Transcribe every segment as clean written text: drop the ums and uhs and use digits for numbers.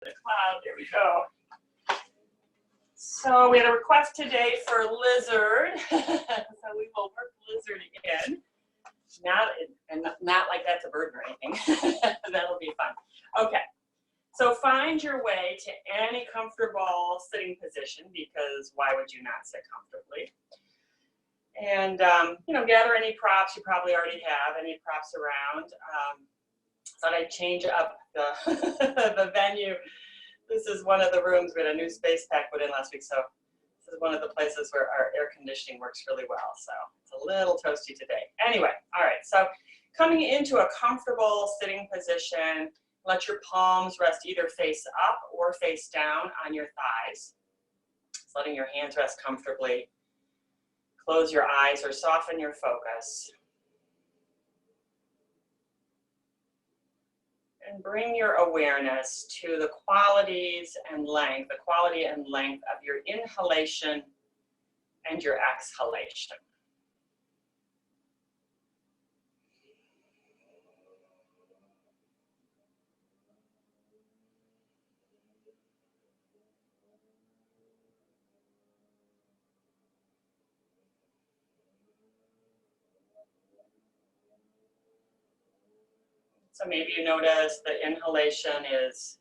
the cloud. There we go. So we had a request today for lizard. So we will work lizard in. Not like that's a bird or anything. That'll be fun. Okay. So find your way to any comfortable sitting position, because why would you not sit comfortably? And, gather any props you probably already have, any props around. Thought I'd change up the, the venue. This is one of the rooms. We had a new space pack put in last week, so this is one of the places where our air conditioning works really well. So it's a little toasty today. Anyway, all right, so coming into a comfortable sitting position, let your palms rest either face up or face down on your thighs. Just letting your hands rest comfortably. Close your eyes or soften your focus. And bring your awareness to the qualities and length, the quality and length of your inhalation and your exhalation. So maybe you notice the inhalation is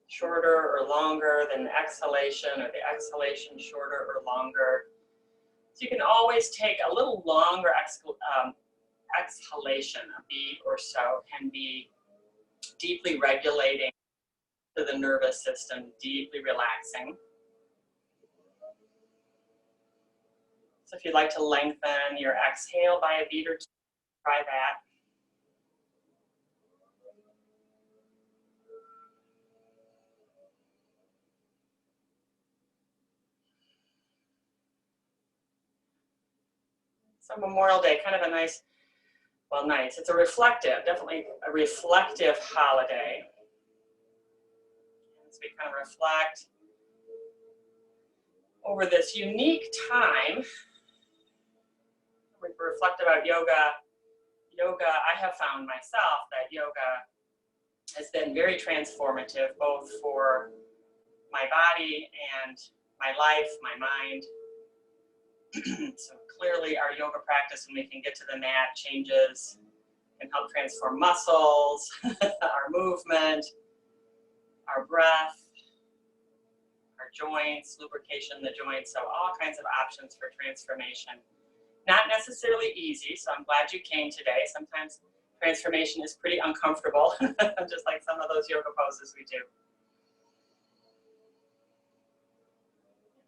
shorter or longer than the exhalation, or the exhalation shorter or longer. So you can always take a little longer exhalation, a beat or so, can be deeply regulating to the nervous system, deeply relaxing. So if you'd like to lengthen your exhale by a beat or two, try that. So Memorial Day, kind of a nice, well, nice. It's a reflective, definitely a reflective holiday. As we kind of reflect over this unique time, we reflect about yoga. I have found myself that yoga has been very transformative, both for my body and my life, my mind. So clearly our yoga practice, when we can get to the mat, changes, can help transform muscles, our movement, our breath, our joints, lubrication in the joints, so all kinds of options for transformation. Not necessarily easy, so I'm glad you came today. Sometimes transformation is pretty uncomfortable, just like some of those yoga poses we do.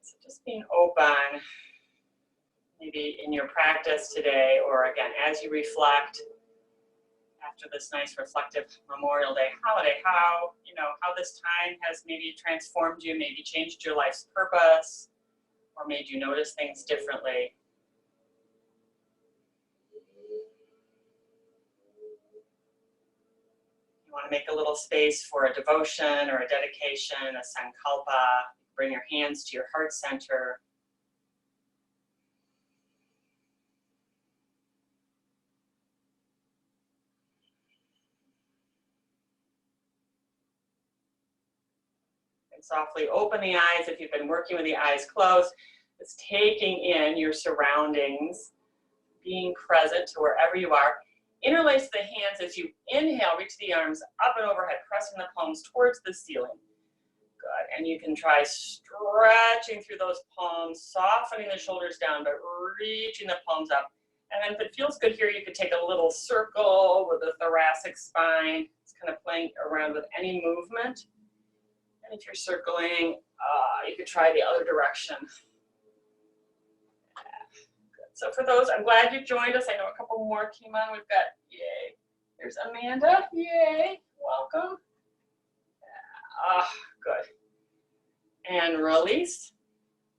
So just being open, maybe in your practice today, or again, as you reflect after this nice reflective Memorial Day holiday, how this time has maybe transformed you, maybe changed your life's purpose, or made you notice things differently. You want to make a little space for a devotion or a dedication, a sankalpa. Bring your hands to your heart center. And softly open the eyes. If you've been working with the eyes closed, it's taking in your surroundings, being present to wherever you are. Interlace the hands as you inhale, reach the arms up and overhead, pressing the palms towards the ceiling. Good, and you can try stretching through those palms, softening the shoulders down, but reaching the palms up. And then if it feels good here, you could take a little circle with the thoracic spine. It's kind of playing around with any movement. And if you're circling, you could try the other direction. So for those, I'm glad you joined us. I know a couple more came on. We've got, yay. There's Amanda, yay, welcome. Good. And release.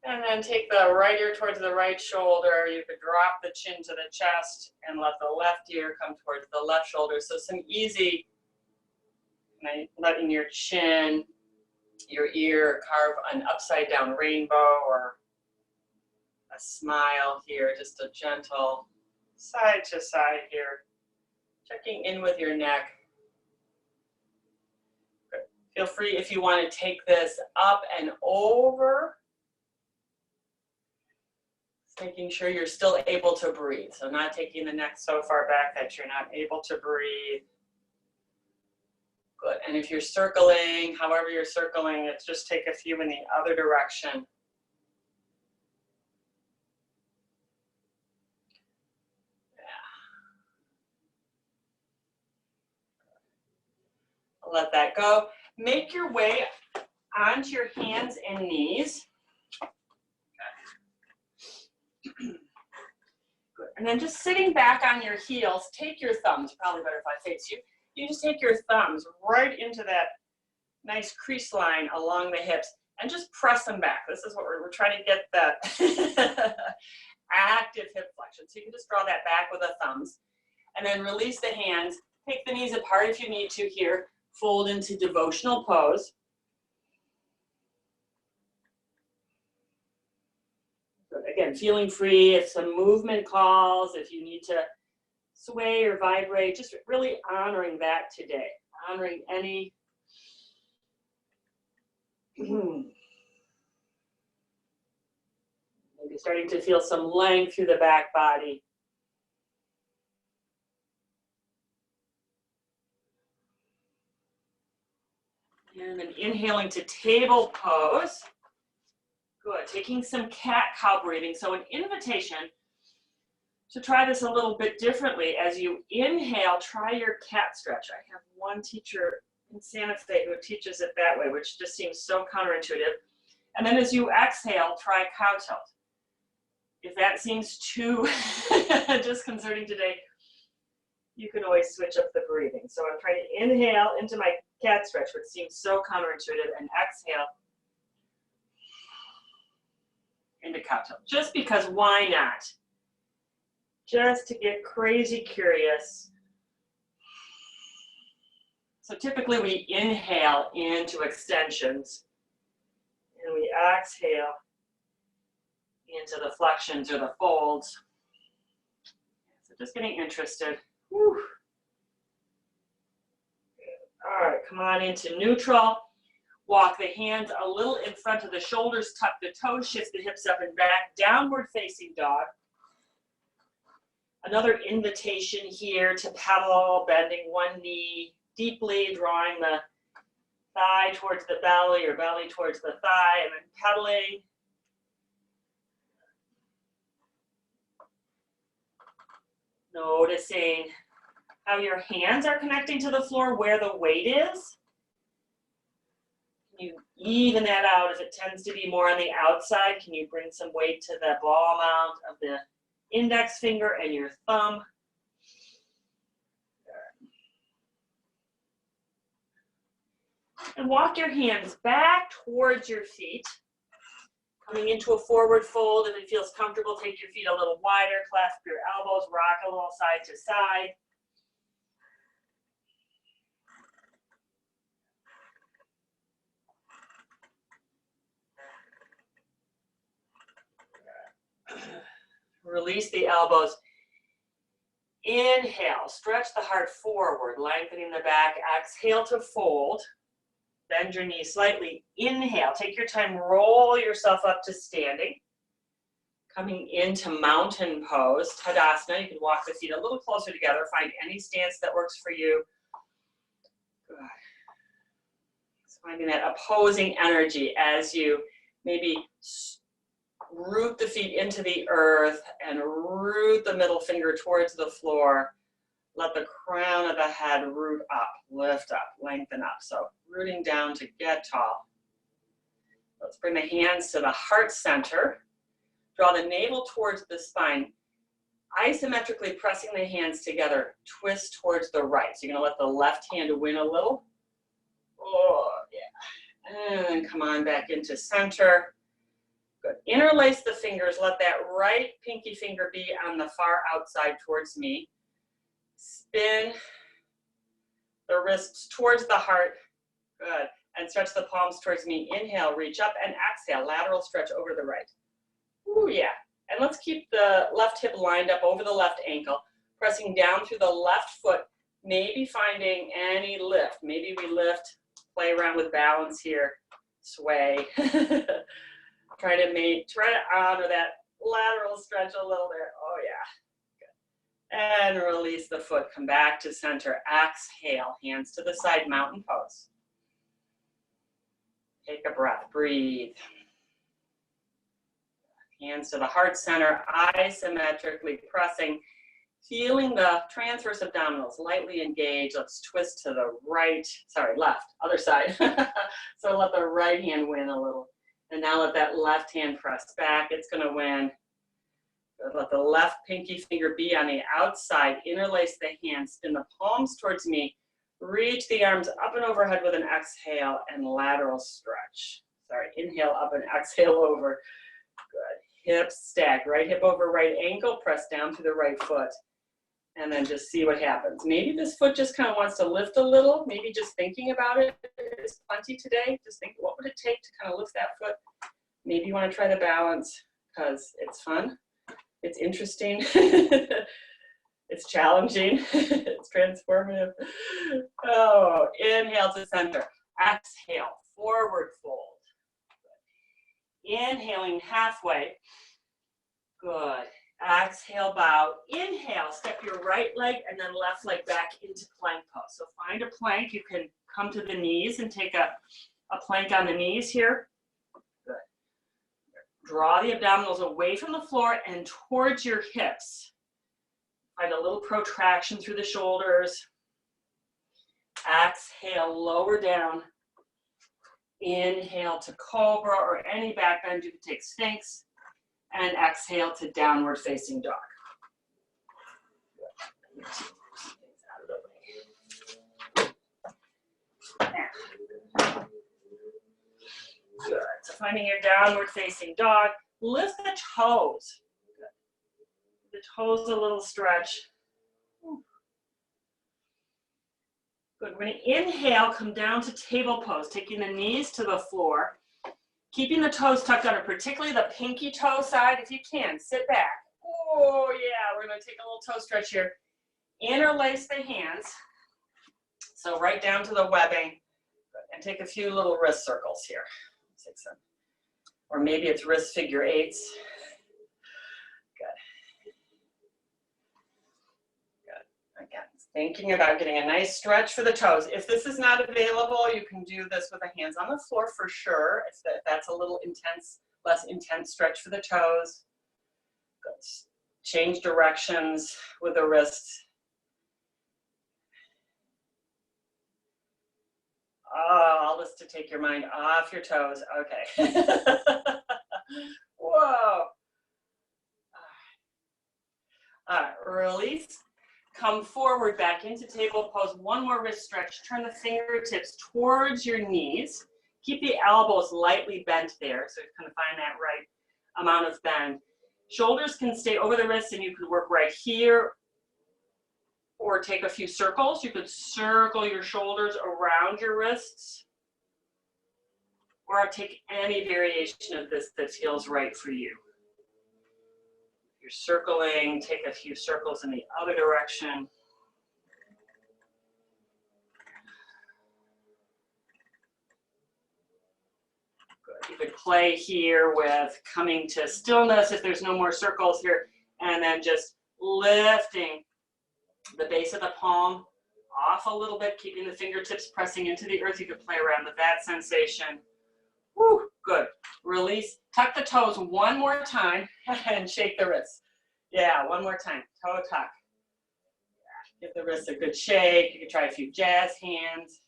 And then take the right ear towards the right shoulder. You could drop the chin to the chest and let the left ear come towards the left shoulder. So some easy, letting your chin, your ear carve an upside down rainbow, or a smile here, just a gentle side to side here. Checking in with your neck. Feel free if you want to take this up and over. Making sure you're still able to breathe. So not taking the neck so far back that you're not able to breathe. Good. And if you're circling, however you're circling, it's just take a few in the other direction. Let that go. Make your way onto your hands and knees. Good. And then just sitting back on your heels, take your thumbs, probably better if I face you. You just take your thumbs right into that nice crease line along the hips and just press them back. This is what we're trying to get that active hip flexion. So you can just draw that back with the thumbs and then release the hands. Take the knees apart if you need to here. Fold into devotional pose. Good. Again, feeling free if some movement calls, if you need to sway or vibrate, just really honoring that today. Honoring any maybe starting to feel some length through the back body. And then inhaling to table pose. Good. Taking some cat-cow breathing. So an invitation to try this a little bit differently. As you inhale, try your cat stretch. I have one teacher in Santa Fe who teaches it that way, which just seems so counterintuitive. And then as you exhale, try cow tilt. If that seems too disconcerting today, you can always switch up the breathing. So I'm trying to inhale into my cat stretch, which seems so counterintuitive, and exhale into cow tilt. Just because, why not? Just to get crazy curious. So typically we inhale into extensions and we exhale into the flexions or the folds. So just getting interested. Whew. All right, come on into neutral. Walk the hands a little in front of the shoulders, tuck the toes, shift the hips up and back, downward facing dog. Another invitation here to pedal, bending one knee deeply, drawing the thigh towards the belly or belly towards the thigh, and then pedaling. Noticing how your hands are connecting to the floor, where the weight is. Can you even that out? If it tends to be more on the outside, can you bring some weight to the ball mount of the index finger and your thumb? And walk your hands back towards your feet. Coming into a forward fold. If it feels comfortable, take your feet a little wider, clasp your elbows, rock a little side to side. Release the elbows. Inhale, stretch the heart forward, lengthening the back. Exhale to fold. Bend your knees slightly. Inhale, take your time, roll yourself up to standing. Coming into mountain pose, Tadasana. You can walk the feet a little closer together. Find any stance that works for you. Good. So finding that opposing energy as you maybe root the feet into the earth and root the middle finger towards the floor. Let the crown of the head root up, lift up, lengthen up. So rooting down to get tall. Let's bring the hands to the heart center. Draw the navel towards the spine. Isometrically pressing the hands together, twist towards the right. So you're gonna let the left hand win a little. Oh, yeah. And come on back into center. Good. Interlace the fingers. Let that right pinky finger be on the far outside towards me. Spin the wrists towards the heart. Good. And stretch the palms towards me. Inhale, reach up, and exhale, lateral stretch over the right. Ooh, yeah. And let's keep the left hip lined up over the left ankle, pressing down through the left foot, maybe finding any lift. Maybe we lift Play around with balance here. Sway. Try to honor that lateral stretch a little bit. Oh yeah. Good. And release the foot. Come back to center. Exhale. Hands to the side. Mountain pose. Take a breath. Breathe. Hands to the heart center. Isometrically pressing. Feeling the transverse abdominals lightly engage. Let's twist to the right, left, other side. So let the right hand win a little. And now let that left hand press back. It's gonna win. Let the left pinky finger be on the outside. Interlace the hands, spin the palms towards me. Reach the arms up and overhead with an exhale and lateral stretch. Inhale up and exhale over. Good. Hips stack, right hip over right ankle, press down through the right foot. And then just see what happens. Maybe this foot just kind of wants to lift a little. Maybe just thinking about it is plenty today. Just think, what would it take to kind of lift that foot? Maybe you want to try the balance because it's fun. It's interesting. It's challenging. It's transformative. Oh, inhale to center. Exhale, forward fold. Good. Inhaling halfway. Good. Exhale, bow. Inhale, step your right leg and then left leg back into plank pose. So find a plank. You can come to the knees and take a plank on the knees here. Good. Draw the abdominals away from the floor and towards your hips. Find a little protraction through the shoulders. Exhale, lower down. Inhale to cobra or any back bend. You can take Sphinx. And exhale to downward facing dog. Good. So finding your downward facing dog, lift the toes. Good. The toes a little stretch. Good. We're going to inhale, come down to table pose, taking the knees to the floor. Keeping the toes tucked under, particularly the pinky toe side, if you can, sit back. Oh yeah, we're gonna take a little toe stretch here. Interlace the hands. So right down to the webbing. And take a few little wrist circles here. Or maybe it's wrist figure eights. Good. Good. Again, thinking about getting a nice stretch for the toes. If this is not available, you can do this with the hands on the floor for sure. If that's a little intense, less intense stretch for the toes. Good. Change directions with the wrists. Oh, all this to take your mind off your toes. Okay. Whoa. All right, release. Come forward back into table pose. One more wrist stretch. Turn the fingertips towards your knees. Keep the elbows lightly bent there, so you kind of find that right amount of bend. Shoulders can stay over the wrists, and you could work right here or take a few circles. You could circle your shoulders around your wrists or take any variation of this that feels right for you. You're circling, take a few circles in the other direction. Good. You could play here with coming to stillness if there's no more circles here, and then just lifting the base of the palm off a little bit, keeping the fingertips pressing into the earth. You could play around with that sensation. Woo, good. Release. Tuck the toes one more time and shake the wrists. Yeah, one more time. Toe tuck. Give the wrists a good shake. You can try a few jazz hands.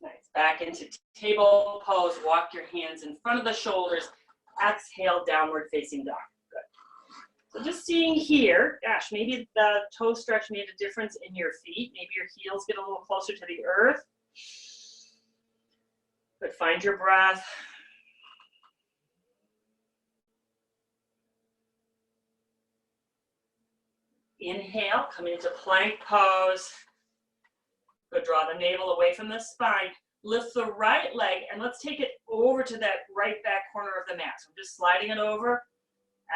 Nice. Back into table pose. Walk your hands in front of the shoulders. Exhale, downward facing dog. Good. So just seeing here, gosh, maybe the toe stretch made a difference in your feet. Maybe your heels get a little closer to the earth. But find your breath. Inhale, come into plank pose. Good, draw the navel away from the spine. Lift the right leg and let's take it over to that right back corner of the mat. So I'm just sliding it over.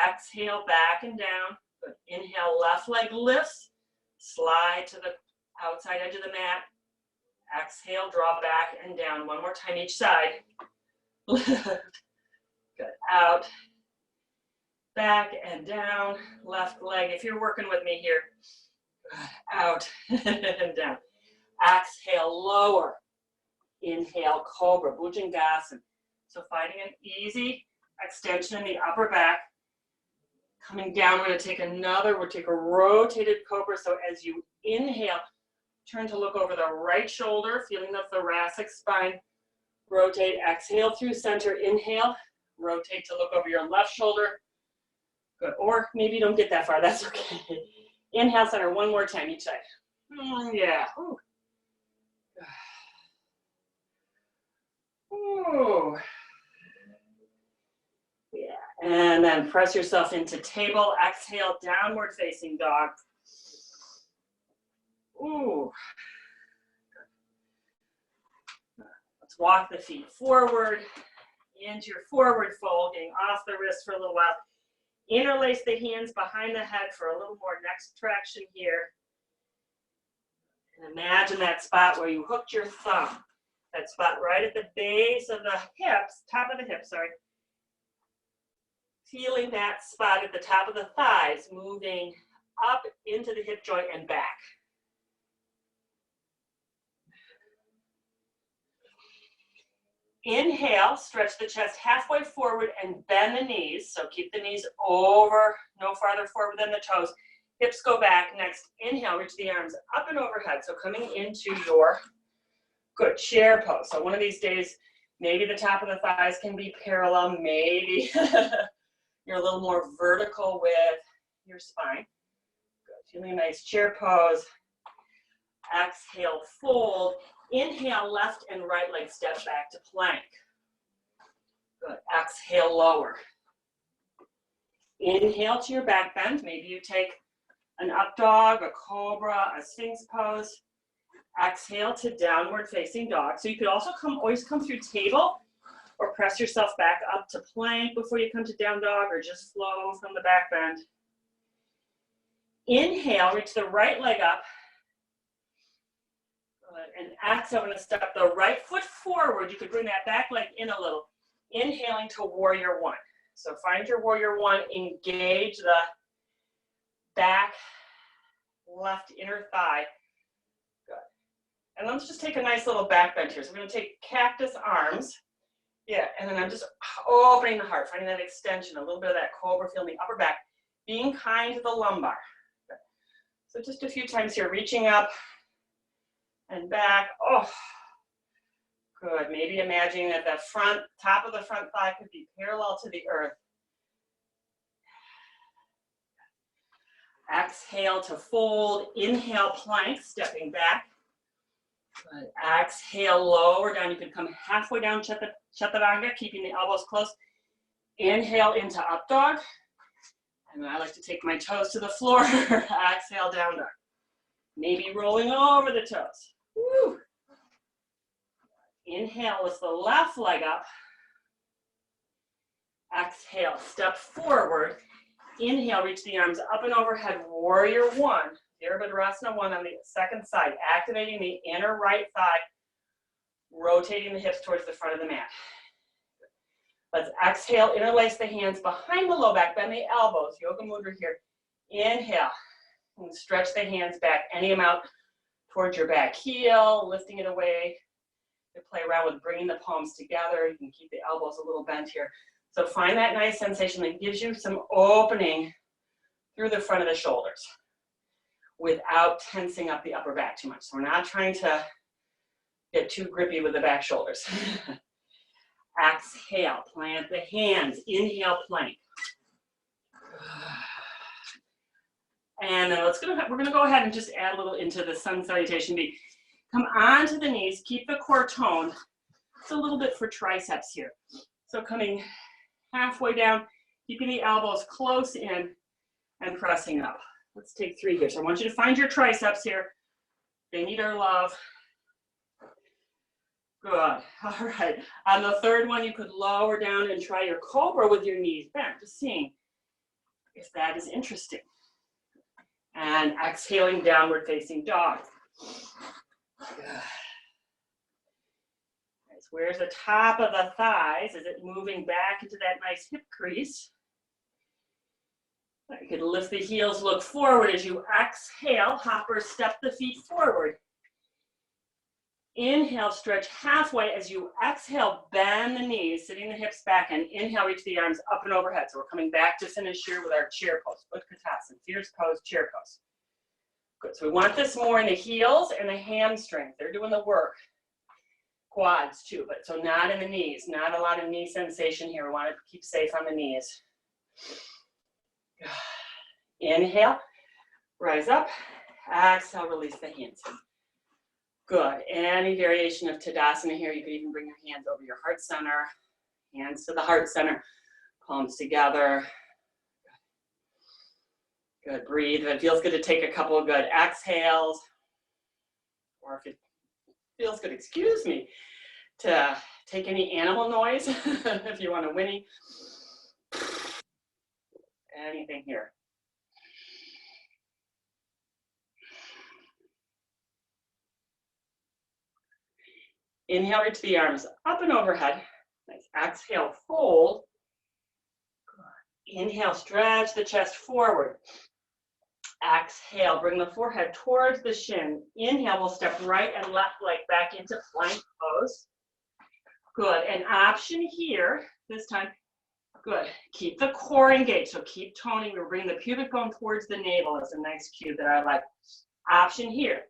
Exhale, back and down. Good. Inhale, left leg lifts. Slide to the outside edge of the mat. Exhale, draw back and down. One more time each side. Lift. Good. Out. Back and down. Left leg. If you're working with me here. Good. Out and down. Exhale, lower. Inhale, cobra, bhujangasana. So finding an easy extension in the upper back. Coming down, we're going to take we'll take a rotated cobra. So as you inhale, turn to look over the right shoulder, feeling the thoracic spine. Rotate, exhale through center, inhale. Rotate to look over your left shoulder. Good, or maybe you don't get that far, that's okay. Inhale, center, one more time each side. Yeah. Ooh. Ooh. Yeah, and then press yourself into table. Exhale, downward facing dog. Ooh. Let's walk the feet forward into your forward fold, getting off the wrist for a little while. Interlace the hands behind the head for a little more neck traction here. And imagine that spot where you hooked your thumb. That spot right at the base of the hips, top of the hips, sorry. Feeling that spot at the top of the thighs, moving up into the hip joint and back. Inhale, stretch the chest halfway forward and bend the knees. So keep the knees over, no farther forward than the toes. Hips go back. Next, inhale, reach the arms up and overhead. So coming into your good chair pose. So one of these days, maybe the top of the thighs can be parallel. Maybe you're a little more vertical with your spine. Good, feeling a nice chair pose. Exhale, fold. Inhale, left and right leg step back to plank. Good. Exhale, lower. Inhale to your back bend. Maybe you take an up dog, a cobra, a sphinx pose. Exhale to downward facing dog. So you could also always come through table or press yourself back up to plank before you come to down dog, or just flow from the back bend. Inhale, reach the right leg up. And exhale, I'm going to step the right foot forward. You could bring that back leg in a little. Inhaling to warrior one. So find your warrior one, engage the back left inner thigh. Good. And let's just take a nice little back bend here. So we're going to take cactus arms. Yeah, and then I'm just opening the heart, finding that extension, a little bit of that cobra feel in the upper back. Being kind to the lumbar. Good. So just a few times here, reaching up and back. Oh, good. Maybe imagining that the top of the front thigh could be parallel to the earth. Exhale to fold. Inhale, plank, stepping back. Good. Exhale, lower down. You can come halfway down, chaturanga, keeping the elbows close. Inhale into up dog. And I like to take my toes to the floor. Exhale, down dog. Maybe rolling over the toes. Woo. Inhale, lift the left leg up. Exhale, step forward. Inhale, reach the arms up and overhead, warrior one. Virabhadrasana one on the second side, activating the inner right thigh, rotating the hips towards the front of the mat. Let's exhale, interlace the hands behind the low back, bend the elbows, Yoga Mudra here. Inhale, and stretch the hands back any amount towards your back heel, lifting it away. You play around with bringing the palms together. You can keep the elbows a little bent here. So find that nice sensation that gives you some opening through the front of the shoulders without tensing up the upper back too much. So we're not trying to get too grippy with the back shoulders. Exhale, plant the hands. Inhale, plank. And then we're gonna go ahead and just add a little into the sun salutation B. Come onto the knees, keep the core toned. It's a little bit for triceps here. So coming halfway down, keeping the elbows close in and pressing up. Let's take 3 here. So I want you to find your triceps here. They need our love. Good. All right. On the third one, you could lower down and try your cobra with your knees bent, just seeing if that is interesting. And exhaling, downward facing dog. Good. Nice. Where's the top of the thighs? Is it moving back into that nice hip crease? You can lift the heels, look forward as you exhale. Hopper, step the feet forward. Inhale, stretch halfway. As you exhale, bend the knees, sitting the hips back, and inhale, reach the arms up and overhead. So we're coming back to finish here with our chair pose. Utkatasana, fierce pose, chair pose. Good, so we want this more in the heels and the hamstrings. They're doing the work. Quads too, but so not in the knees. Not a lot of knee sensation here. We want to keep safe on the knees. Inhale, rise up. Exhale, release the hands. Good. Any variation of Tadasana here, you could even bring your hands over your heart center. Hands to the heart center. Palms together. Good. Breathe. If it feels good to take a couple of good exhales, or if it feels good, excuse me, to take any animal noise if you want to whinny. Anything here. Inhale, reach the arms up and overhead. Nice. Exhale, fold. Inhale, stretch the chest forward. Exhale, bring the forehead towards the shin. Inhale, we'll step right and left leg back into plank pose. Good. An option here, this time. Good. Keep the core engaged, so keep toning. We're bringing the pubic bone towards the navel. It's a nice cue that I like. Option here.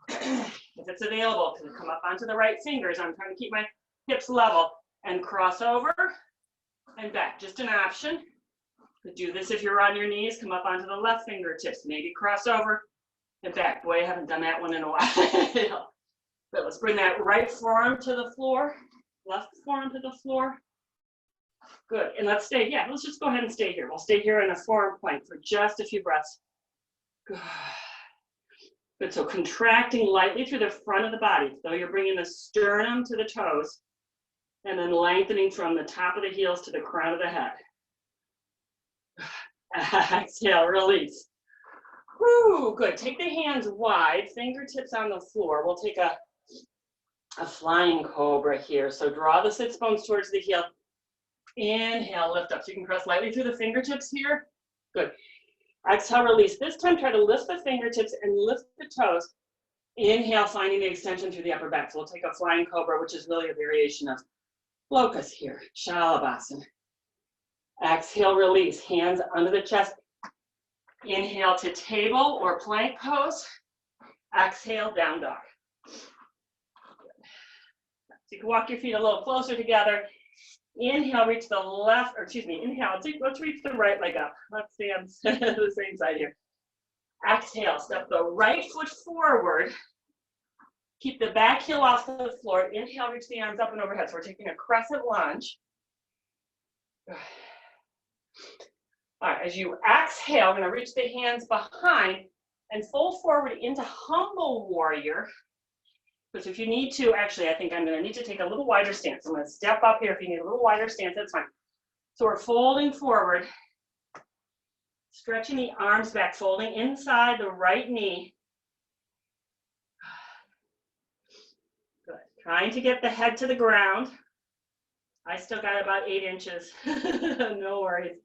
If it's available, to come up onto the right fingers. I'm trying to keep my hips level and cross over and back. Just an option. Could do this if you're on your knees. Come up onto the left fingertips. Maybe cross over and back. Boy, I haven't done that one in a while. But let's bring that right forearm to the floor. Left forearm to the floor. Good. And let's stay. Yeah, let's just go ahead and stay here. We'll stay here in a forearm plank for just a few breaths. Good. Good, so contracting lightly through the front of the body. So you're bringing the sternum to the toes and then lengthening from the top of the heels to the crown of the head. Exhale, release. Woo, good. Take the hands wide, fingertips on the floor. We'll take a flying cobra here. So draw the sits bones towards the heel. Inhale, lift up. So you can press lightly through the fingertips here. Good. Exhale, release. This time, try to lift the fingertips and lift the toes. Inhale, finding the extension through the upper back. So we'll take a flying cobra, which is really a variation of locust here. Shalabhasana. Exhale, release. Hands under the chest. Inhale to table or plank pose. Exhale, down dog. So you can walk your feet a little closer together. Inhale, reach the left, or excuse me, inhale, let's reach the right leg up. Let's stand the same side here. Exhale, step the right foot forward. Keep the back heel off the floor. Inhale, reach the arms up and overhead. So we're taking a crescent lunge. All right, as you exhale, I'm going to reach the hands behind and fold forward into humble warrior. Because if you need to, actually, I think I'm going to need to take a little wider stance. I'm going to step up here. If you need a little wider stance, that's fine. So we're folding forward, stretching the arms back, folding inside the right knee. Good. Trying to get the head to the ground. I still got about 8 inches. No worries.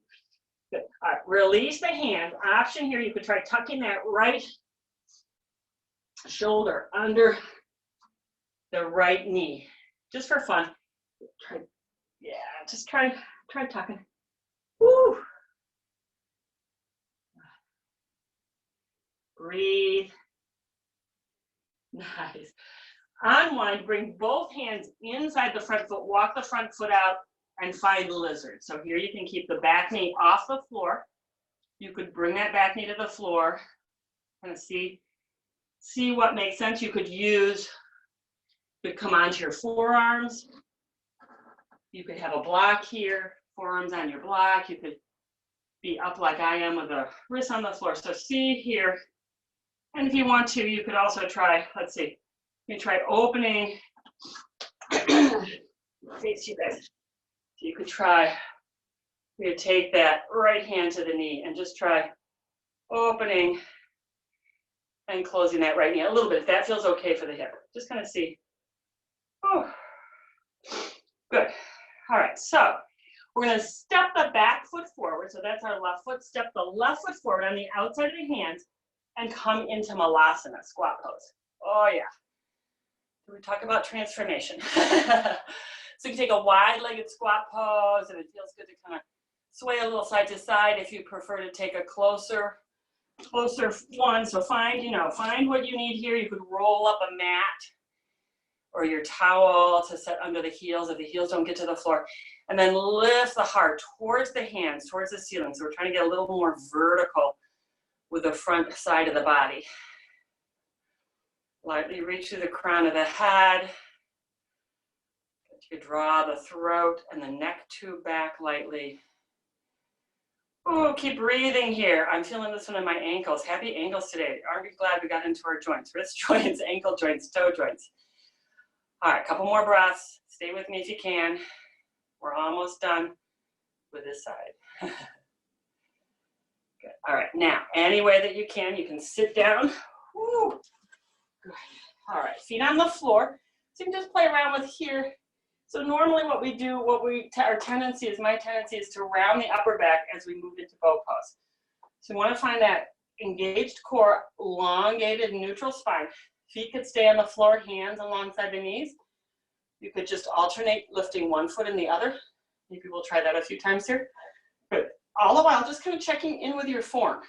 Good. All right, release the hands. Option here, you could try tucking that right shoulder under the right knee, just for fun. Just try tucking. Woo. Breathe. Nice. Unwind, bring both hands inside the front foot, walk the front foot out, and find lizard. So here you can keep the back knee off the floor. You could bring that back knee to the floor. Kind of see what makes sense. You could use. You could come onto your forearms. You could have a block here, forearms on your block. You could be up like I am with the wrists on the floor. So see here. And if you want to, you could also try, let's see, you can try opening, face you guys. So you could try, you take that right hand to the knee and just try opening and closing that right knee a little bit, if that feels okay for the hip. Just kind of see. Oh. Good. All right, so we're going to step the back foot forward. So that's our left foot. Step the left foot forward on the outside of the hands and come into Malasana, squat pose. Oh, yeah. We talk about transformation. So you can take a wide-legged squat pose, and it feels good to kind of sway a little side to side if you prefer to take a closer one. So find what you need here. You could roll up a mat or your towel to set under the heels if the heels don't get to the floor. And then lift the heart towards the hands, towards the ceiling. So we're trying to get a little more vertical with the front side of the body. Lightly reach through the crown of the head. You draw the throat and the neck tube back lightly. Oh, keep breathing here. I'm feeling this one in my ankles. Happy ankles today. Aren't we glad we got into our joints? Wrist joints, ankle joints, toe joints. All right, a couple more breaths. Stay with me if you can. We're almost done with this side. Good. All right, now, any way that you can sit down. Woo. Good. All right, feet on the floor. So you can just play around with here. So normally what we do, my tendency is to round the upper back as we move into bow pose. So we want to find that engaged core, elongated neutral spine. Feet could stay on the floor, hands alongside the knees. You could just alternate lifting one foot and the other. Maybe we'll try that a few times here. But all the while, just kind of checking in with your form.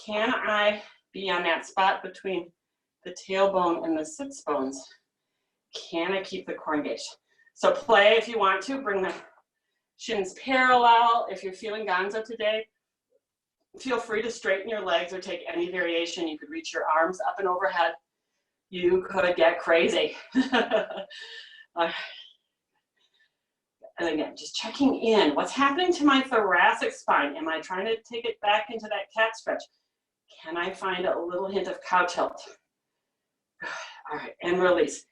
Can I be on that spot between the tailbone and the sits bones? Can I keep the core engaged? So play if you want to, bring the shins parallel. If you're feeling gonzo today, feel free to straighten your legs or take any variation. You could reach your arms up and overhead. You could get crazy. And again, just checking in. What's happening to my thoracic spine? Am I trying to take it back into that cat stretch? Can I find a little hint of cow tilt? Good. All right, and release.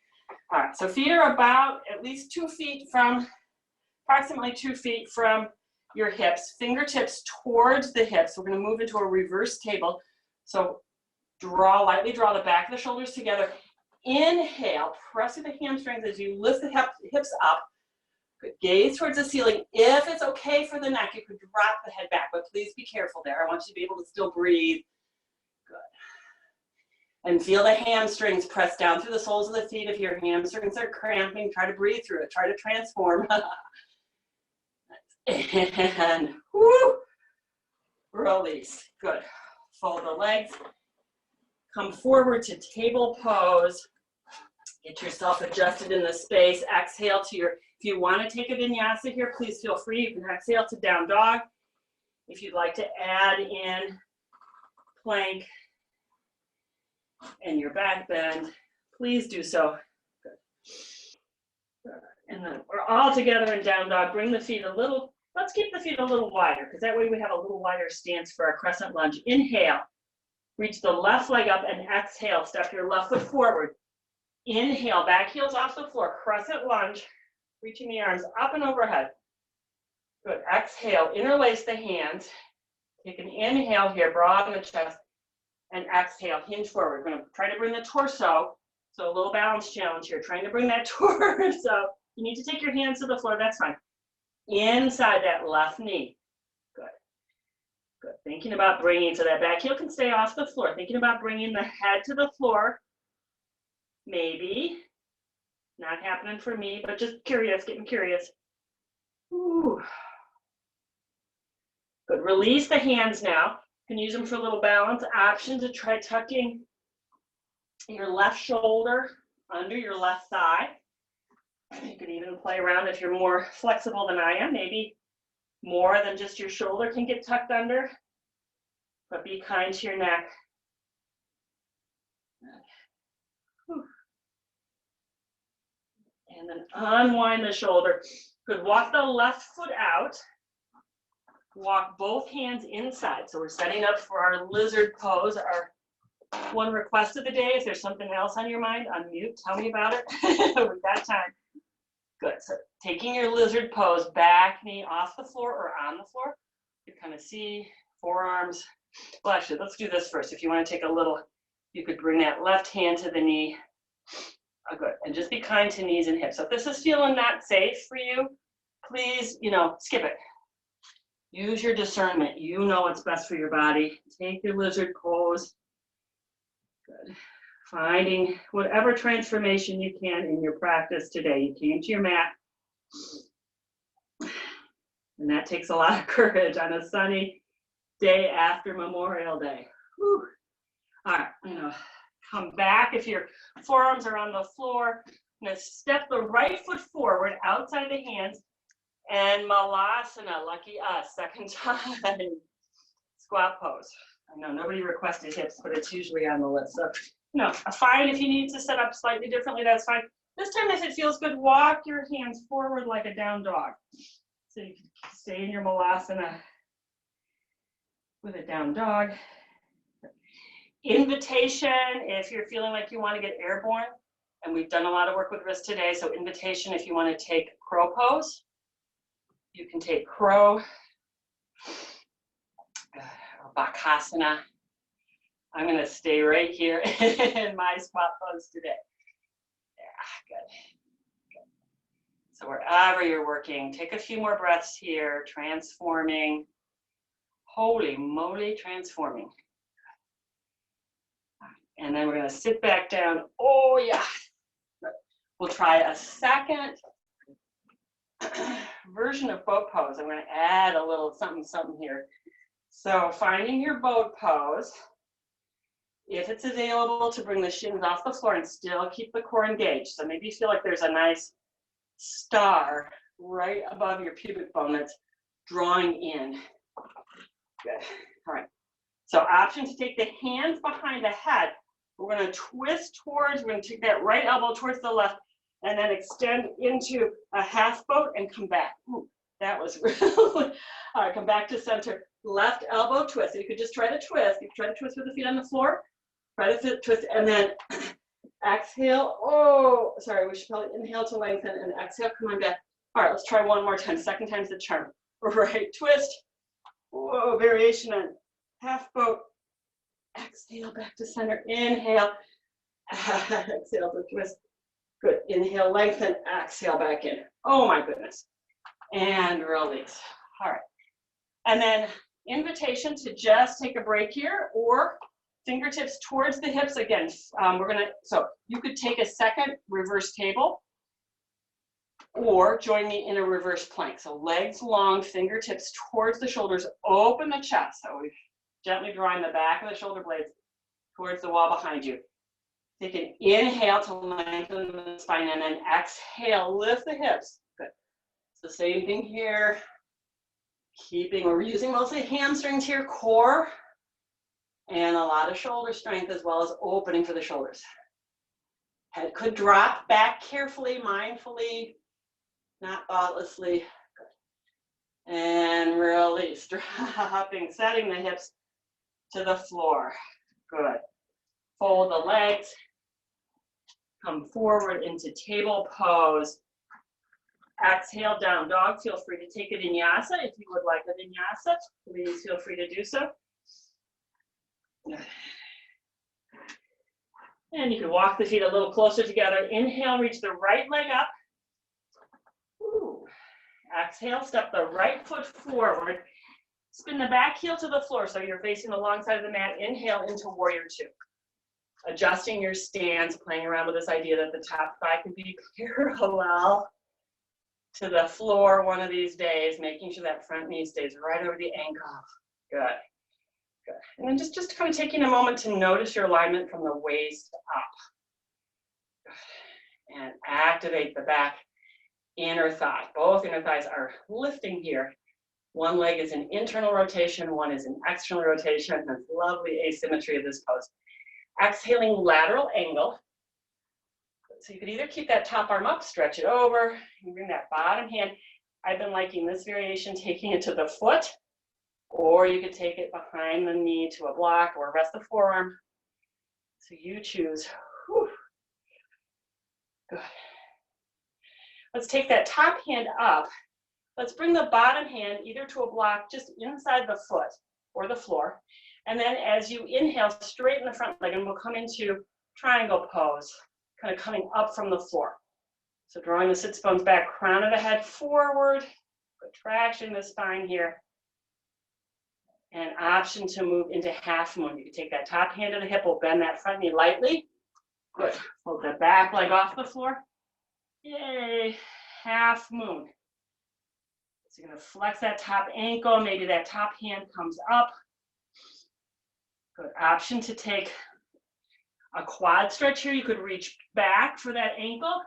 All right, so feet are about at least 2 feet from, approximately 2 feet from your hips. Fingertips towards the hips. We're going to move into a reverse table. So lightly draw the back of the shoulders together. Inhale, press through the hamstrings as you lift the hips up. Good. Gaze towards the ceiling. If it's okay for the neck, you could drop the head back, but please be careful there. I want you to be able to still breathe. Good. And feel the hamstrings press down through the soles of the feet. If your hamstrings are cramping, try to breathe through it. Try to transform. And whoo, release. Good. Fold the legs. Come forward to table pose. Get yourself adjusted in the space. Exhale to your, if you want to take a vinyasa here, please feel free. You can exhale to down dog. If you'd like to add in plank and your back bend, please do so. Good. And then we're all together in down dog. Bring the feet a little, let's keep the feet a little wider, because that way we have a little wider stance for our crescent lunge. Inhale, reach the left leg up, and exhale, step your left foot forward. Inhale, back heels off the floor, crescent lunge, reaching the arms up and overhead. Good. Exhale, interlace the hands. Take an inhale here, broaden the chest, and exhale, hinge forward. We're going to try to bring the torso, so a little balance challenge here, trying to bring that torso. You need to take your hands to the floor, that's fine. Inside that left knee. Good. Good. Thinking about bringing, so that back heel can stay off the floor. Thinking about bringing the head to the floor. Maybe. Not happening for me, but just curious, getting curious. Ooh. Good. Release the hands now. You can use them for a little balance. Option to try tucking your left shoulder under your left thigh. You can even play around if you're more flexible than I am. Maybe more than just your shoulder can get tucked under. But be kind to your neck. Whew. And then unwind the shoulder. Good. Walk the left foot out. Walk both hands inside. So we're setting up for our lizard pose. Our one request of the day. If there's something else on your mind, unmute. Tell me about it. We've got time. Good. So taking your lizard pose, back knee off the floor or on the floor. You kind of see forearms. Well, actually, let's do this first. If you want to take a little, you could bring that left hand to the knee. Good. And just be kind to knees and hips. So if this is feeling not safe for you, please, skip it. Use your discernment. You know what's best for your body. Take your lizard pose. Good. Finding whatever transformation you can in your practice today. You came to your mat. And that takes a lot of courage on a sunny day after Memorial Day. Whew. All right, I'm gonna come back. If your forearms are on the floor, I'm gonna step the right foot forward outside the hands and Malasana, lucky us, second time. Squat pose. I know nobody requested hips, but it's usually on the list. So, fine if you need to set up slightly differently, that's fine. This time, if it feels good, walk your hands forward like a down dog. So you can stay in your Malasana with a down dog. Invitation, if you're feeling like you want to get airborne, and we've done a lot of work with wrist today, so invitation if you want to take crow pose, you can take crow, or Bakasana. I'm going to stay right here in my squat pose today. Yeah, good. So wherever you're working, take a few more breaths here, transforming. Holy moly, transforming. And then we're going to sit back down. Oh, yeah. We'll try a second version of boat pose. I'm going to add a little something here. So finding your boat pose, if it's available to bring the shins off the floor and still keep the core engaged. So maybe you feel like there's a nice star right above your pubic bone that's drawing in. Good. All right. So option to take the hands behind the head. We're going to twist towards, we're going to take that right elbow towards the left and then extend into a half boat and come back. Ooh, that was really, all right, come back to center. Left elbow twist. So you could just try to twist. You can try to twist with the feet on the floor. Try to twist and then exhale. Oh, sorry, we should probably inhale to lengthen and exhale, come on back. All right, let's try one more time. Second time's the charm. Right, twist. Whoa, variation on half boat. Exhale back to center. Inhale. Exhale to twist. Good. Inhale, lengthen. Exhale back in. Oh my goodness. And release. All right. And then invitation to just take a break here or fingertips towards the hips. Again, so you could take a second reverse table or join me in a reverse plank. So legs long, fingertips towards the shoulders, open the chest. So we gently drawing the back of the shoulder blades towards the wall behind you. Take an inhale to lengthen the spine and then exhale, lift the hips. Good. So same thing here. We're using mostly hamstrings here, core, and a lot of shoulder strength as well as opening for the shoulders. Head could drop back carefully, mindfully, not thoughtlessly. Good. And release, dropping, setting the hips to the floor. Good. Fold the legs. Come forward into table pose. Exhale, down dog. Feel free to take a vinyasa. If you would like a vinyasa, please feel free to do so. And you can walk the feet a little closer together. Inhale, reach the right leg up. Ooh. Exhale, step the right foot forward. Spin the back heel to the floor so you're facing the long side of the mat. Inhale into warrior two. Adjusting your stance, playing around with this idea that the top thigh can be parallel to the floor one of these days, making sure that front knee stays right over the ankle. Good. Good. And then just kind of taking a moment to notice your alignment from the waist up. Good. And activate the back inner thigh. Both inner thighs are lifting here. One leg is an internal rotation, one is an external rotation. That's lovely asymmetry of this pose. Exhaling, lateral angle. So you could either keep that top arm up, stretch it over, and bring that bottom hand. I've been liking this variation, taking it to the foot, or you could take it behind the knee to a block or rest the forearm. So you choose. Whew. Good. Let's take that top hand up. Let's bring the bottom hand either to a block just inside the foot or the floor. And then as you inhale, straighten the front leg and we'll come into triangle pose. kind of coming up from the floor. So drawing the sits bones back, crown of the head forward, good traction in the spine here. And option to move into half moon. You can take that top hand to the hip, we'll bend that front knee lightly. Good, hold the back leg off the floor. Yay, half moon. So you're gonna flex that top ankle, maybe that top hand comes up. Good, option to take a quad stretch here. You could reach back for that ankle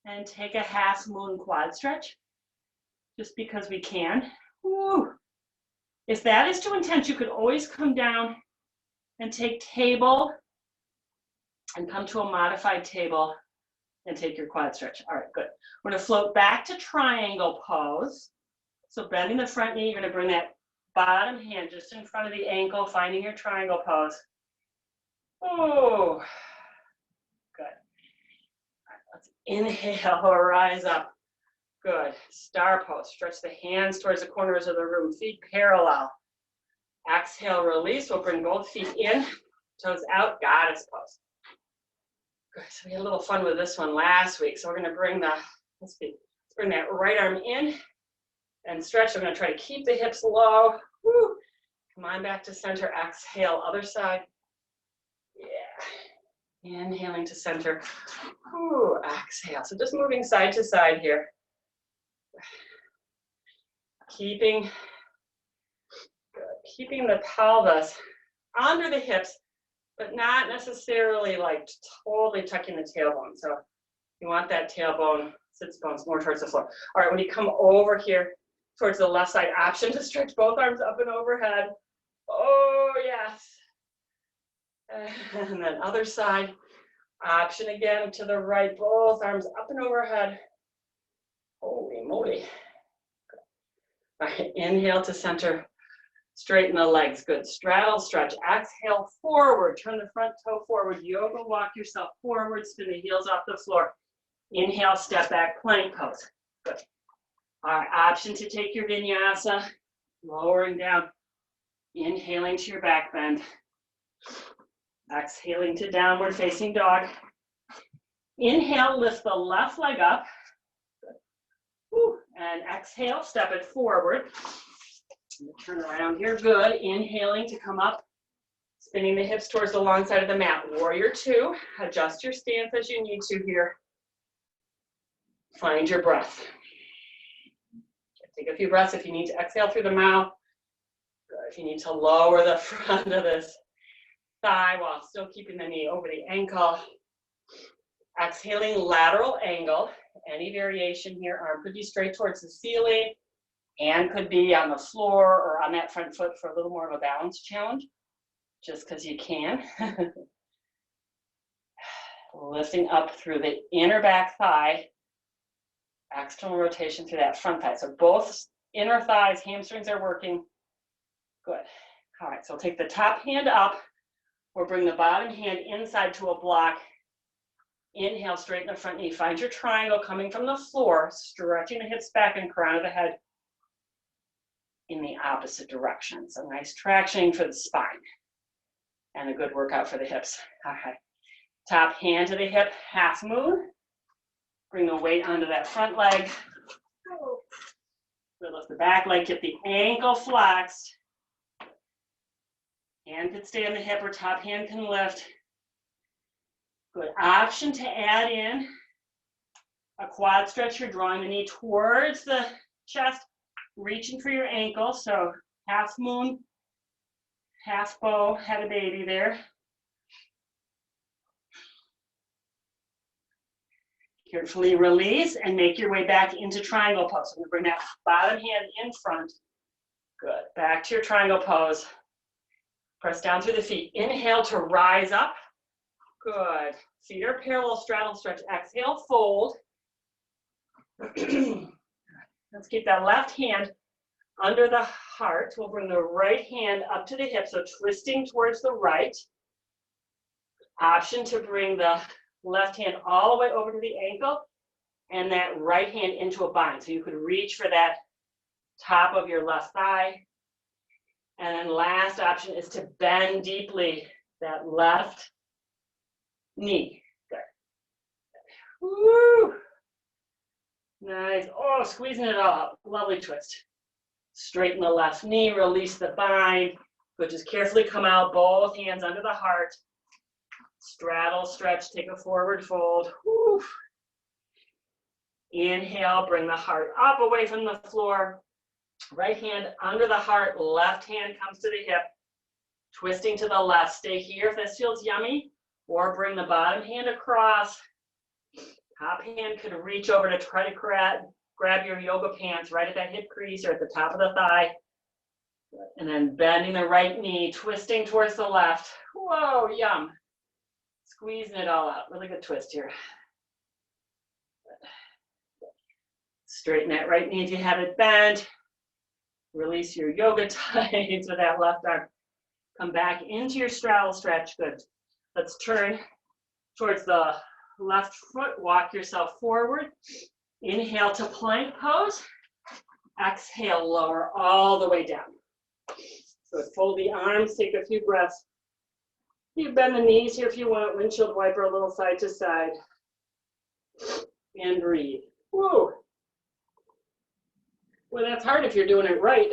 and take a half moon quad stretch, just because we can. Woo. If that is too intense, you could always come down and take table and come to a modified table and take your quad stretch. All right, good. We're gonna float back to triangle pose. So bending the front knee, you're gonna bring that bottom hand just in front of the ankle, finding your triangle pose. Oh, good. All right, let's inhale, rise up. Good, star pose. Stretch the hands towards the corners of the room, feet parallel. Exhale, release. We'll bring both feet in, toes out, goddess pose. Good, so we had a little fun with this one last week. So we're gonna bring the, let's bring that right arm in and stretch. I'm gonna try to keep the hips low. Woo. Come on back to center, exhale, other side. Yeah, inhaling to center. Woo. Exhale, so just moving side to side here. Keeping the pelvis under the hips, but not necessarily like totally tucking the tailbone. So you want that tailbone, sits bones more towards the floor. All right, when you come over here towards the left side, option to stretch both arms up and overhead. Oh, yes. And then other side, option again to the right, both arms up and overhead. Holy moly. All right, inhale to center, straighten the legs, good. Straddle, stretch, exhale, forward, turn the front toe forward, yoga walk yourself forward, spin the heels off the floor. Inhale, step back, plank pose, good. All right, option to take your vinyasa, lowering down, inhaling to your back bend, exhaling to downward facing dog. Inhale, lift the left leg up. Woo. And exhale, step it forward. Turn around here, good. Inhaling to come up, spinning the hips towards the long side of the mat. Warrior two, adjust your stance as you need to here. Find your breath. Take a few breaths if you need to exhale through the mouth. Good. If you need to lower the front of this thigh while still keeping the knee over the ankle. Exhaling, lateral angle. Any variation here, arm could be straight towards the ceiling, hand could be on the floor or on that front foot for a little more of a balance challenge, just because you can. Lifting up through the inner back thigh, external rotation through that front thigh. So both inner thighs, hamstrings are working. Good. All right, so we'll take the top hand up, we'll bring the bottom hand inside to a block. Inhale, straighten the front knee. Find your triangle coming from the floor, stretching the hips back and crown of the head in the opposite direction. So nice traction for the spine and a good workout for the hips. All right. Top hand to the hip, half moon. Bring the weight onto that front leg. Lift the back leg, get the ankle flexed. Hand can stay on the hip or top hand can lift. Good. Option to add in a quad stretch. You're drawing the knee towards the chest, reaching for your ankle. So half moon, half bow, had a baby there. Carefully release and make your way back into triangle pose. I'm going to bring that bottom hand in front. Good. Back to your triangle pose. Press down through the feet. Inhale to rise up. Good. Feet are parallel, straddle, stretch. Exhale, fold. Let's keep that left hand under the heart. We'll bring the right hand up to the hip, so twisting towards the right. Option to bring the left hand all the way over to the ankle and that right hand into a bind. So you could reach for that top of your left thigh. And then last option is to bend deeply that left knee. Good. Woo! Nice. Oh, squeezing it all out. Lovely twist. Straighten the left knee, release the bind. But just carefully come out, both hands under the heart. Straddle, stretch, take a forward fold. Woo. Inhale, bring the heart up away from the floor. Right hand under the heart, left hand comes to the hip. Twisting to the left. Stay here if this feels yummy. Or bring the bottom hand across. Top hand could reach over to try to grab your yoga pants right at that hip crease or at the top of the thigh. And then bending the right knee, twisting towards the left. Whoa, yum. Squeezing it all out. Really good twist here. Straighten that right knee if you have it bent. Release your yoga tights with that left arm. Come back into your straddle stretch. Good. Let's turn towards the left foot. Walk yourself forward. Inhale to plank pose. Exhale, lower all the way down. Good. Fold the arms. Take a few breaths. You bend the knees here if you want. Windshield wiper a little side to side. And breathe. Woo. Well, that's hard if you're doing it right.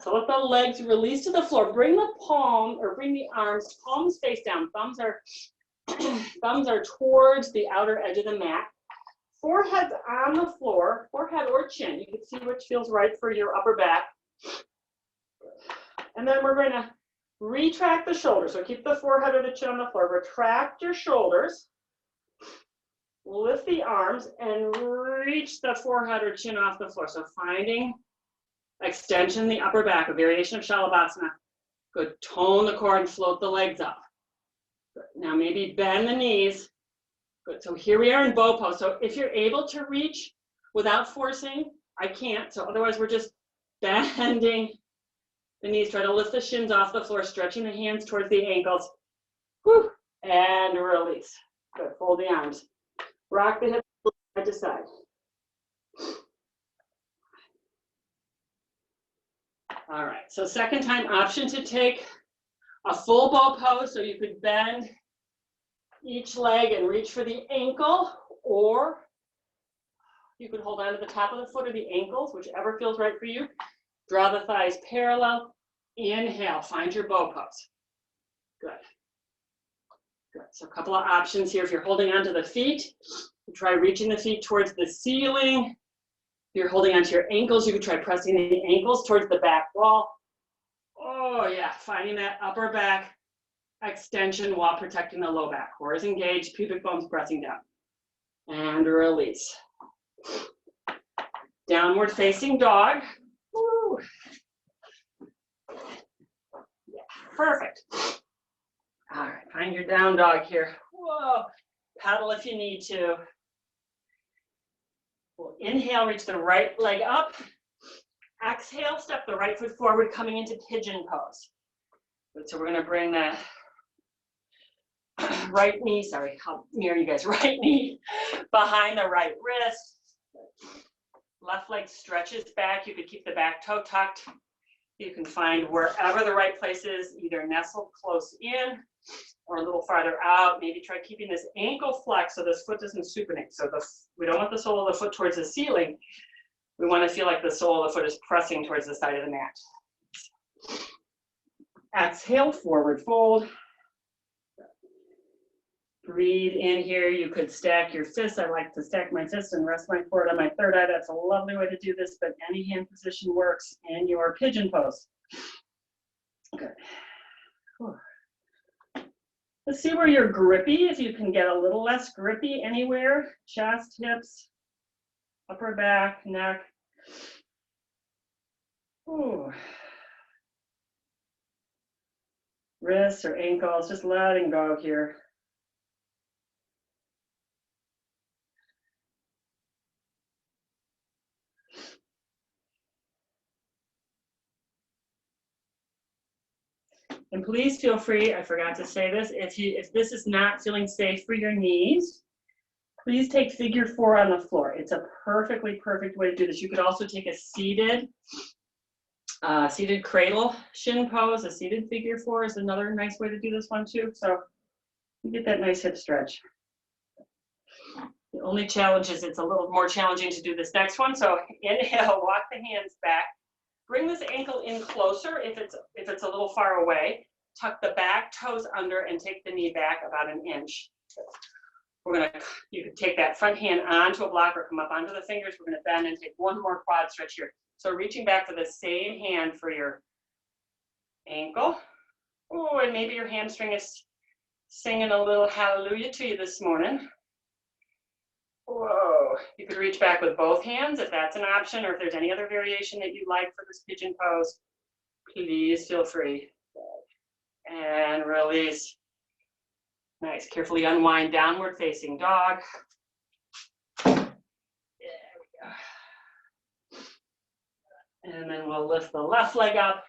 So let the legs release to the floor. Bring the palm, or bring the arms, palms face down. Thumbs are towards the outer edge of the mat. Forehead's on the floor, forehead or chin. You can see which feels right for your upper back. And then we're going to retract the shoulders. So keep the forehead or the chin on the floor. Retract your shoulders. Lift the arms and reach the forehead or chin off the floor. So finding extension in the upper back, a variation of Shalabhasana. Good. Tone the core and float the legs up. Good. Now maybe bend the knees. Good. So here we are in bow pose. So if you're able to reach without forcing, I can't. So otherwise we're just bending the knees. Try to lift the shins off the floor, stretching the hands towards the ankles. Whew. And release. Good. Fold the arms. Rock the hips side to side. All right, so second time option to take a full bow pose, so you could bend each leg and reach for the ankle, or you could hold on to the top of the foot or the ankles, whichever feels right for you. Draw the thighs parallel. Inhale, find your bow pose. Good. Good. So a couple of options here. If you're holding onto the feet, try reaching the feet towards the ceiling. If you're holding onto your ankles, you could try pressing the ankles towards the back wall. Oh yeah, finding that upper back extension while protecting the low back. Core is engaged, pubic bones pressing down. And release. Downward facing dog. Woo. Yeah, perfect. All right, find your down dog here. Whoa, paddle if you need to. We'll inhale, reach the right leg up. Exhale, step the right foot forward, coming into pigeon pose. Good, so we're gonna bring the right knee, sorry, I'll mirror you guys, right knee behind the right wrist. Left leg stretches back. You could keep the back toe tucked. You can find wherever the right place is, either nestled close in or a little farther out. Maybe try keeping this ankle flexed so this foot doesn't supinate. So we don't want the sole of the foot towards the ceiling. We want to feel like the sole of the foot is pressing towards the side of the mat. Exhale, forward fold. Breathe in here. You could stack your fists. I like to stack my fists and rest my forehead on my third eye. That's a lovely way to do this, but any hand position works in your pigeon pose. Good. Let's see where you're grippy. If you can get a little less grippy anywhere. Chest, hips, upper back, neck. Ooh. Wrists or ankles, just letting go here. And please feel free, I forgot to say this, if this is not feeling safe for your knees, please take figure 4 on the floor. It's a perfect way to do this. You could also take a seated Seated cradle shin pose, a seated figure four is another nice way to do this one too. So you get that nice hip stretch. The only challenge is it's a little more challenging to do this next one. So inhale, walk the hands back. Bring this ankle in closer if it's a little far away. Tuck the back toes under and take the knee back about an inch. You can take that front hand onto a block or come up onto the fingers. We're gonna bend and take one more quad stretch here. So reaching back for the same hand for your ankle. Oh, and maybe your hamstring is singing a little hallelujah to you this morning. Whoa, you could reach back with both hands if that's an option, or if there's any other variation that you like for this pigeon pose, please feel free. And release. Nice, carefully unwind, downward facing dog. There we go. And then we'll lift the left leg up,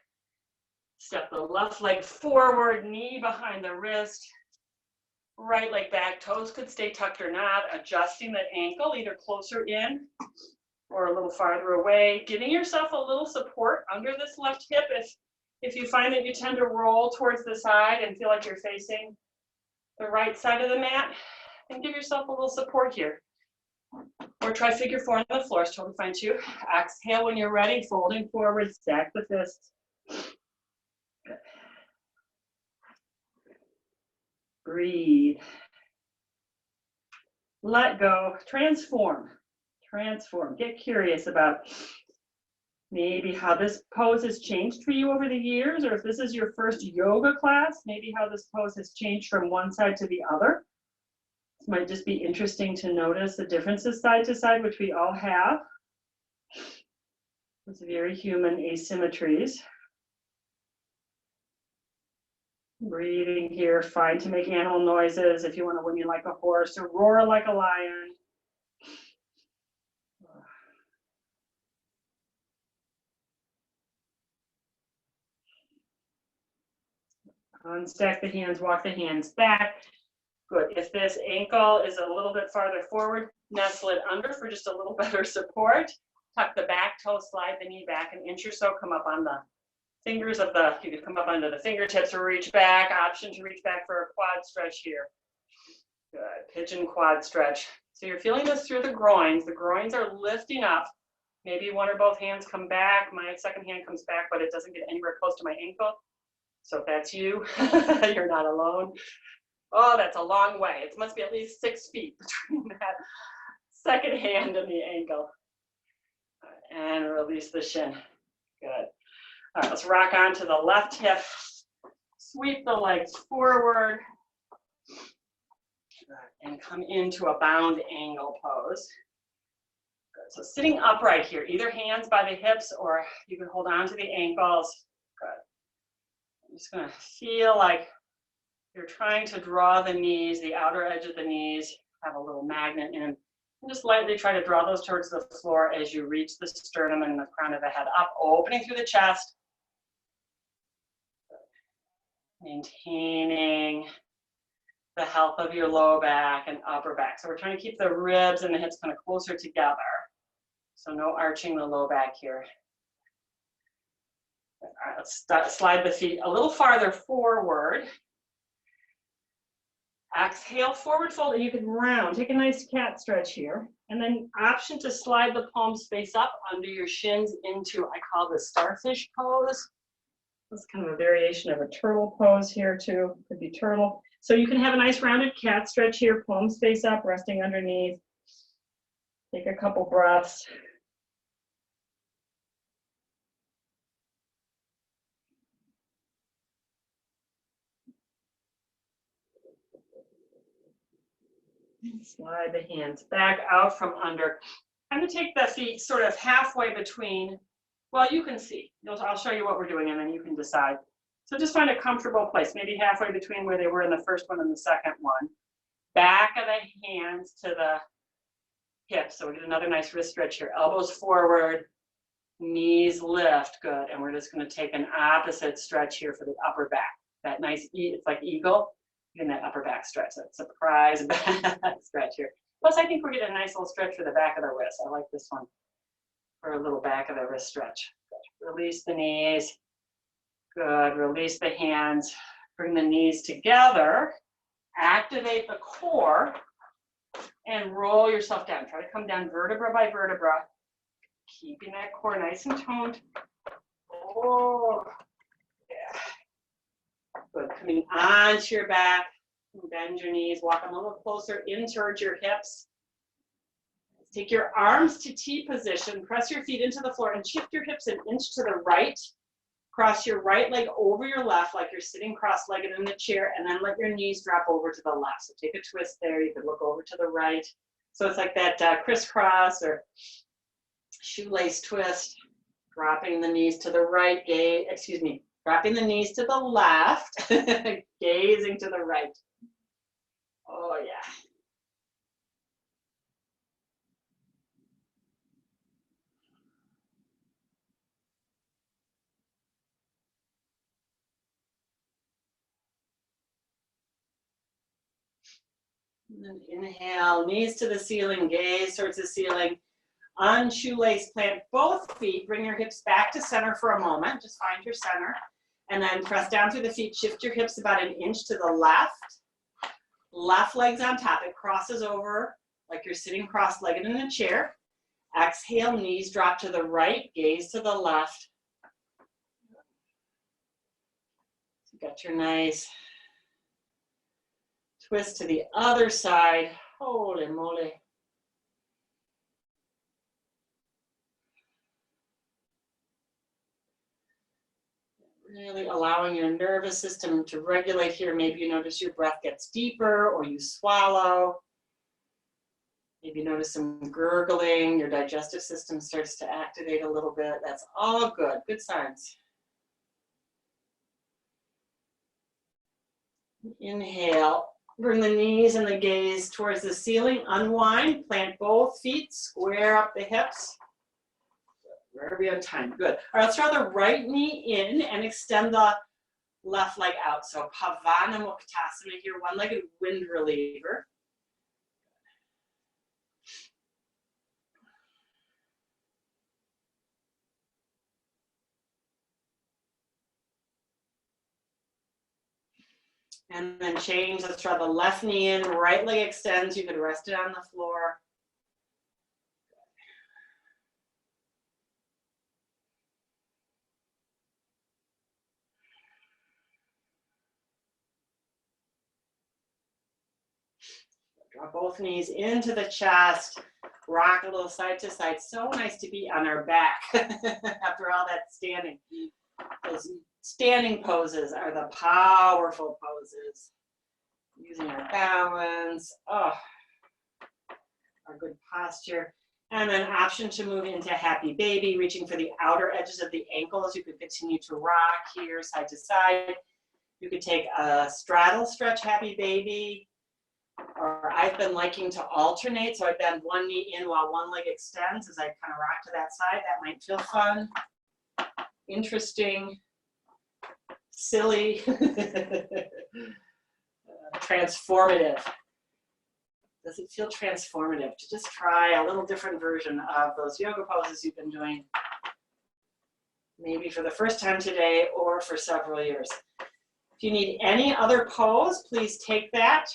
step the left leg forward, knee behind the wrist, right leg back, toes could stay tucked or not, adjusting the ankle either closer in or a little farther away, giving yourself a little support under this left hip. If you find that you tend to roll towards the side and feel like you're facing the right side of the mat, then give yourself a little support here. Or try figure four on the floor, it's totally fine too. Exhale when you're ready, folding forward, stack the fists. Breathe. Let go, transform, get curious about maybe how this pose has changed for you over the years, or if this is your first yoga class, maybe how this pose has changed from one side to the other. This might just be interesting to notice the differences side to side, which we all have. It's very human asymmetries. Breathing here, fine to make animal noises if you want to whinny like a horse or roar like a lion. Unstack the hands, walk the hands back. Good. If this ankle is a little bit farther forward, nestle it under for just a little better support. Tuck the back toe, slide the knee back an inch or so, come up on the fingers of the, you could come up under the fingertips or reach back. Option to reach back for a quad stretch here. Good. Pigeon quad stretch. So you're feeling this through the groins. The groins are lifting up. Maybe one or both hands come back. My second hand comes back, but it doesn't get anywhere close to my ankle. So if that's you, you're not alone. Oh, that's a long way. It must be at least 6 feet between that second hand and the ankle. And release the shin. Good. All right, let's rock on to the left hip. Sweep the legs forward. And come into a bound angle pose. Good. So sitting upright here, either hands by the hips or you can hold on to the ankles. Good. I'm just gonna feel like you're trying to draw the knees, the outer edge of the knees, have a little magnet in. And just lightly try to draw those towards the floor as you reach the sternum and the crown of the head up, opening through the chest. Maintaining the health of your low back and upper back. So we're trying to keep the ribs and the hips kind of closer together. So no arching the low back here. All right, let's slide the feet a little farther forward. Exhale, forward fold, and you can round. Take a nice cat stretch here. And then option to slide the palms face up under your shins into, I call the starfish pose. That's kind of a variation of a turtle pose here too. Could be turtle. So you can have a nice rounded cat stretch here, palms face up, resting underneath. Take a couple breaths. Slide the hands back out from under. I'm going to take the feet sort of halfway between, well, you can see. I'll show you what we're doing and then you can decide. So just find a comfortable place, maybe halfway between where they were in the first one and the second one. Back of the hands to the hips. So we get another nice wrist stretch here. Elbows forward, knees lift. Good. And we're just going to take an opposite stretch here for the upper back. That nice, it's like eagle. In that upper back stretch, that surprise back stretch here. Plus, I think we're getting a nice little stretch for the back of the wrist. I like this one for a little back of the wrist stretch. Good. Release the knees. Good. Release the hands. Bring the knees together. Activate the core and roll yourself down. Try to come down vertebra by vertebra, keeping that core nice and toned. Oh, yeah. Good. Coming onto your back. Bend your knees. Walk them a little closer in towards your hips. Take your arms to T position. Press your feet into the floor and shift your hips an inch to the right. Cross your right leg over your left like you're sitting cross-legged in the chair, and then let your knees drop over to the left. So take a twist there. You could look over to the right. So it's like that crisscross or shoelace twist. Dropping the knees to the right, dropping the knees to the left, gazing to the right. Oh, yeah. And then inhale, knees to the ceiling, gaze towards the ceiling. Unshoelace, plant both feet, bring your hips back to center for a moment, just find your center, and then press down through the feet, shift your hips about an inch to the left. Left leg's on top, it crosses over like you're sitting cross-legged in a chair. Exhale, knees drop to the right, gaze to the left. You got your nice twist to the other side. Holy moly. Really allowing your nervous system to regulate here. Maybe you notice your breath gets deeper or you swallow. Maybe you notice some gurgling. Your digestive system starts to activate a little bit. That's all good. Good signs. Inhale. Bring the knees and the gaze towards the ceiling. Unwind. Plant both feet. Square up the hips. Wherever you have time. Good. All right, let's draw the right knee in and extend the left leg out. So Pavana Muktasana here, one-legged wind reliever. And then change. Let's draw the left knee in, right leg extends. You could rest it on the floor. Draw both knees into the chest. Rock a little side to side. So nice to be on our back after all that standing. Those standing poses are the powerful poses. Using our balance. Oh, our good posture. And then option to move into happy baby, reaching for the outer edges of the ankles. You could continue to rock here side to side. You could take a straddle stretch happy baby, or I've been liking to alternate. So I bend one knee in while one leg extends as I kind of rock to that side. That might feel fun, interesting, silly, transformative. Does it feel transformative to just try a little different version of those yoga poses you've been doing, maybe for the first time today or for several years? If you need any other pose, please take that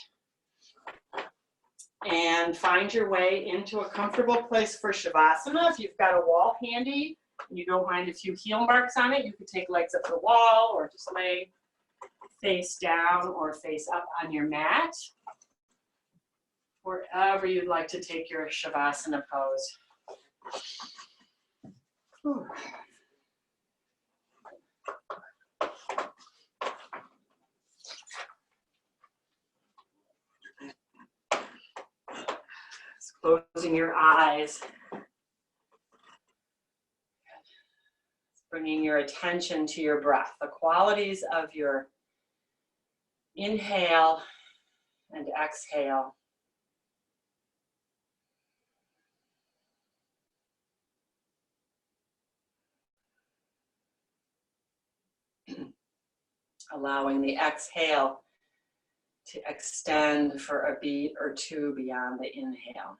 and find your way into a comfortable place for Shavasana. If you've got a wall handy and you don't mind a few heel marks on it, you could take legs up the wall or just lay face down or face up on your mat. Wherever you'd like to take your Shavasana pose. Whew. Closing your eyes. Bringing your attention to your breath, the qualities of your inhale and exhale. Allowing the exhale to extend for a beat or two beyond the inhale.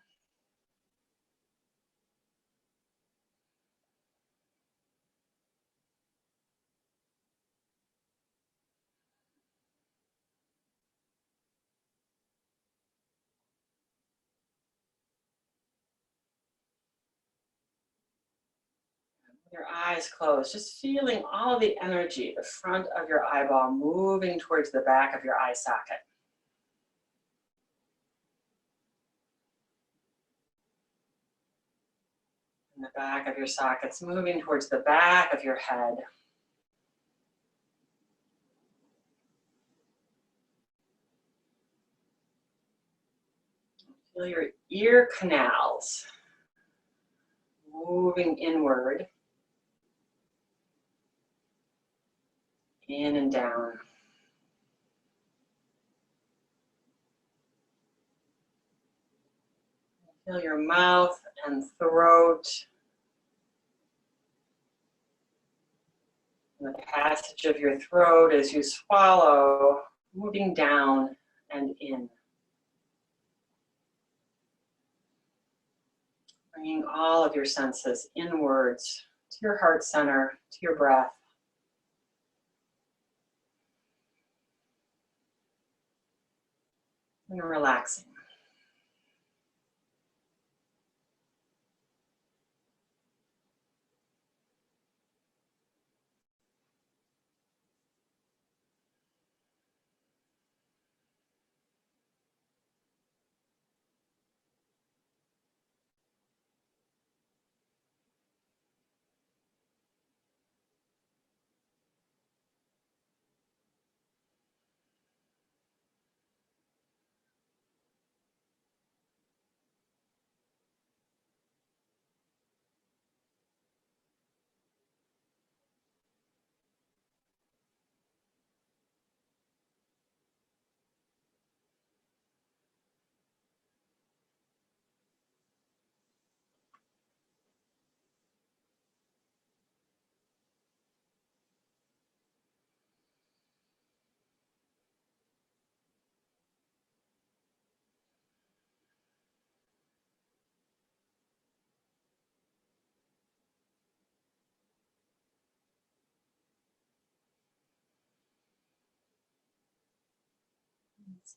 Your eyes closed, just feeling all the energy, the front of your eyeball moving towards the back of your eye socket. And the back of your sockets moving towards the back of your head. Feel your ear canals moving inward, in and down. Feel your mouth and throat, and the passage of your throat as you swallow, moving down and in. Bringing all of your senses inwards to your heart center, to your breath. And relaxing.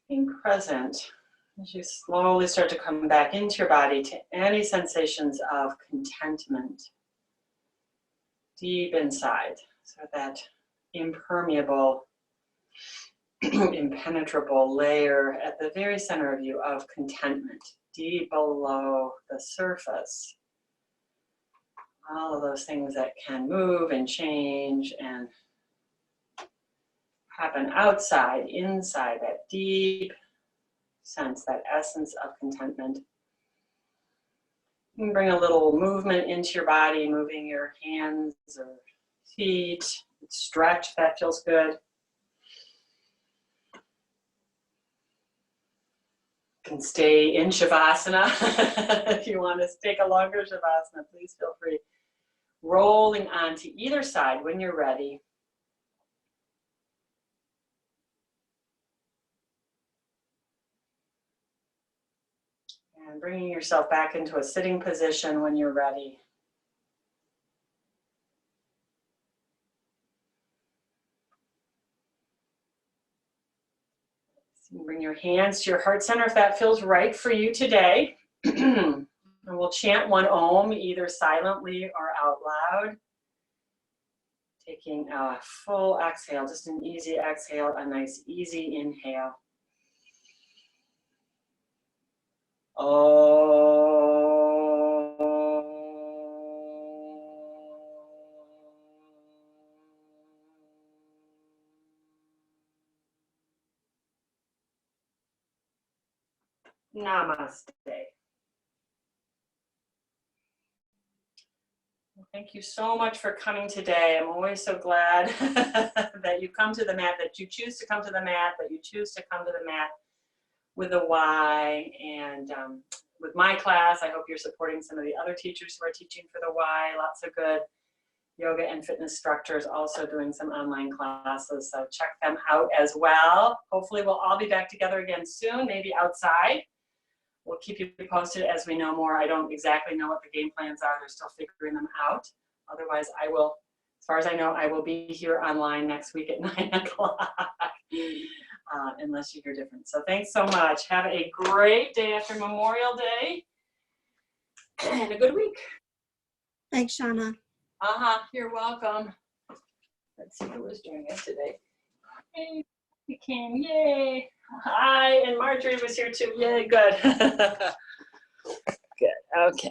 Being present as you slowly start to come back into your body to any sensations of contentment deep inside. So that impermeable, impenetrable layer at the very center of you of contentment, deep below the surface. All of those things that can move and change and happen outside, inside, that deep sense, that essence of contentment. You can bring a little movement into your body, moving your hands or feet, stretch, that feels good. You can stay in Shavasana. If you want to take a longer Shavasana, please feel free. Rolling onto either side when you're ready. And bringing yourself back into a sitting position when you're ready. So bring your hands to your heart center if that feels right for you today. And we'll chant one Om either silently or out loud. Taking a full exhale, just an easy exhale, a nice easy inhale. Namaste. Thank you so much for coming today. I'm always so glad that you come to the mat, that you choose to come to the mat, that you choose to come to the mat with a Y. And with my class, I hope you're supporting some of the other teachers who are teaching for the Y. Lots of good yoga and fitness instructors also doing some online classes. So check them out as well. Hopefully we'll all be back together again soon, maybe outside. We'll keep you posted as we know more. I don't exactly know what the game plans are. They're still figuring them out. Otherwise, I will, as far as I know, I will be here online next week at 9 o'clock, unless you hear different. So thanks so much. Have a great day after Memorial Day and a good week. Thanks, Shauna. You're welcome. Let's see who was doing it today. Hey, you came, yay. Hi, and Marjorie was here too, yay, good. Good, okay.